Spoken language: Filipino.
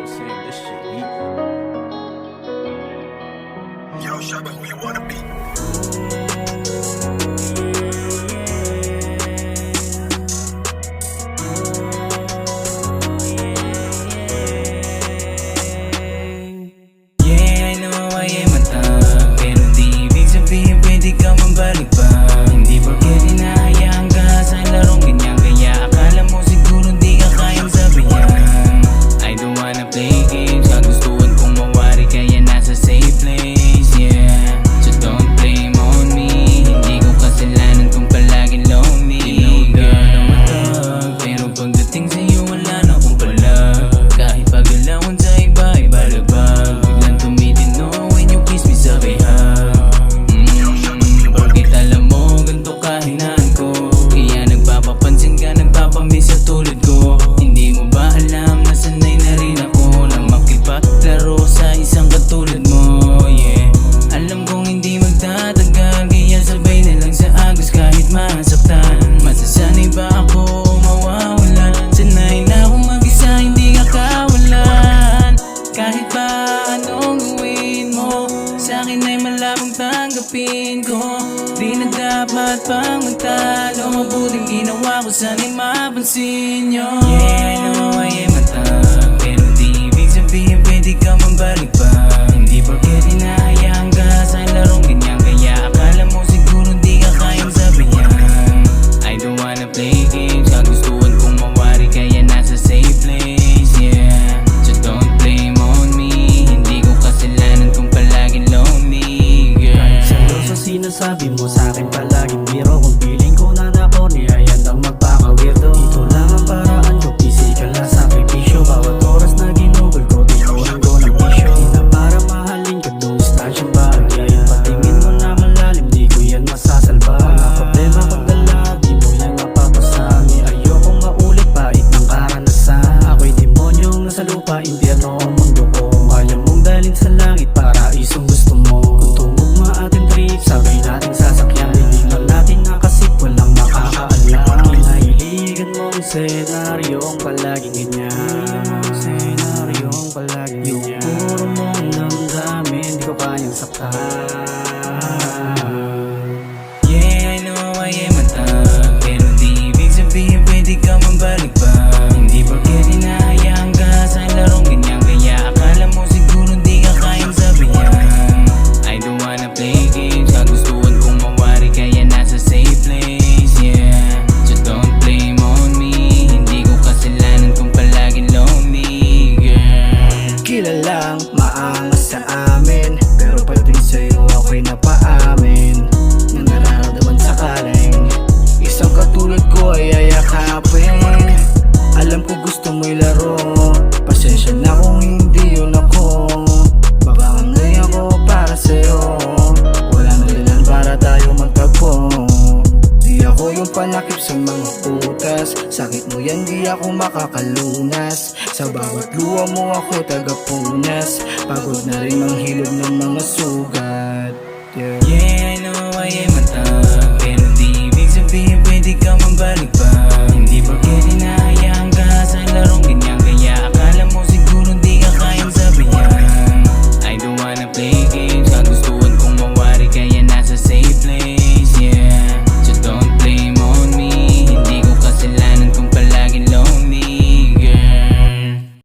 I'm saying? This shit heat. Yo, show me who you wanna be. Yeah, I know I am a thug, pero di ibig sabihin pwede ka mambalik pa. Hindi porket hinahayaan ka sa larong ganyan, kaya akala mo siguro di ka kayang sabihan. I don't wanna play games, kagustuhan kong mawari kaya nasa safe place, yeah. So don't blame on me, hindi ko kasalanan kung palaging lonely. Girl, I'm a thug, pero pagdating sa'yo wala na akong palag. Kahit pagalawan sa iba, ibalagbag. Biglang tumitino when you kiss me sa bihag. Porkit alam mo, ganito kahinaan ko, kaya nagpapapansin ka, nagpapamiss sa tulad ko. Hindi mo ba alam na sanay na rin ako nang makipaglaro sa isang katulad mo, yeah. Alam kong hindi magtatagal, kaya sabay na lang sa agos kahit masaktan. Masasanay ba ako mawawalan? Sanay na akong mag-isa, hindi ka kawalan. Kahit pa anong gawin mo, sa'kin ay malabong tanggapin ko. Di na dapat pang magtalo, mabuting ginawa ko, sana'y mapansin nyo. Yeah, I know I am a thug, pero di ibig sabihin pwede ka mambalik pa. Hindi porket hinahayaan ka sa larong ganyan, kaya akala mo siguro di ka kayang sabihan. I don't wanna play games, kagustuhan kong mawari kaya nasa safe place, yeah. So don't blame on me, hindi ko kasalanan kung palaging lonely, girl. Seryoso sinasabi mo sa'kin palaging biro. Kung feeling ko na na-corny ay handang magpaka-weirdo. Dito lang ang paraan ko, physical na sakripisyo. Bawat oras na ginugol ko, tinuran ko ng bisyo. Di na para mahalin ka, doon distansyang bagay. Patingin mo na malalim, di ko yan masasalba. Wala problema kung dala, di mo yan mapapasami. Ayokong maulit pait ng karanasan. Ako'y demonyong nasa lupa, impyerno ang mundo ko. Kaya mong dalhin sa langit, paraisong gusto mo. Kung tumugma ating trip, sabay nating sasakyan. Hindi man natin nakasip, walang makakaalam. Kinahiligan mong senaryong palaging ganyan. Senaryong palaging ganyan. Yung puro mong damdamin, di ko kayang saktan. Yeah, I know I am a thug, pero di ibig sabihin pwede ka mambalik pa. Hindi porket hinahayaan ka sa larong ganyan, kaya akala mo siguro di ka kayang sabihan. I don't wanna play games, kagustuhan kong mawari kaya nasa safe place, yeah. So don't blame on me, hindi ko kasalanan kung palaging lonely, girl. Kilalang maangas sa amin, pero pagdating sa'yo ako'y napaamin na nararamdaman sa kaleng. Isang katulad ko ay ayakapin. Alam ko gusto mo'y laro, pasensya na kung hindi yun ako. Baka ngayon ako para sa'yo, wala na dalan para tayo magtagpo. Di ako yung panakip sa mga putas, sakit mo yan di ako makakalunas. Sa bawat luha mo ako tagapunas, pagod na rin manghilog ng mga sugat, yeah. Yeah,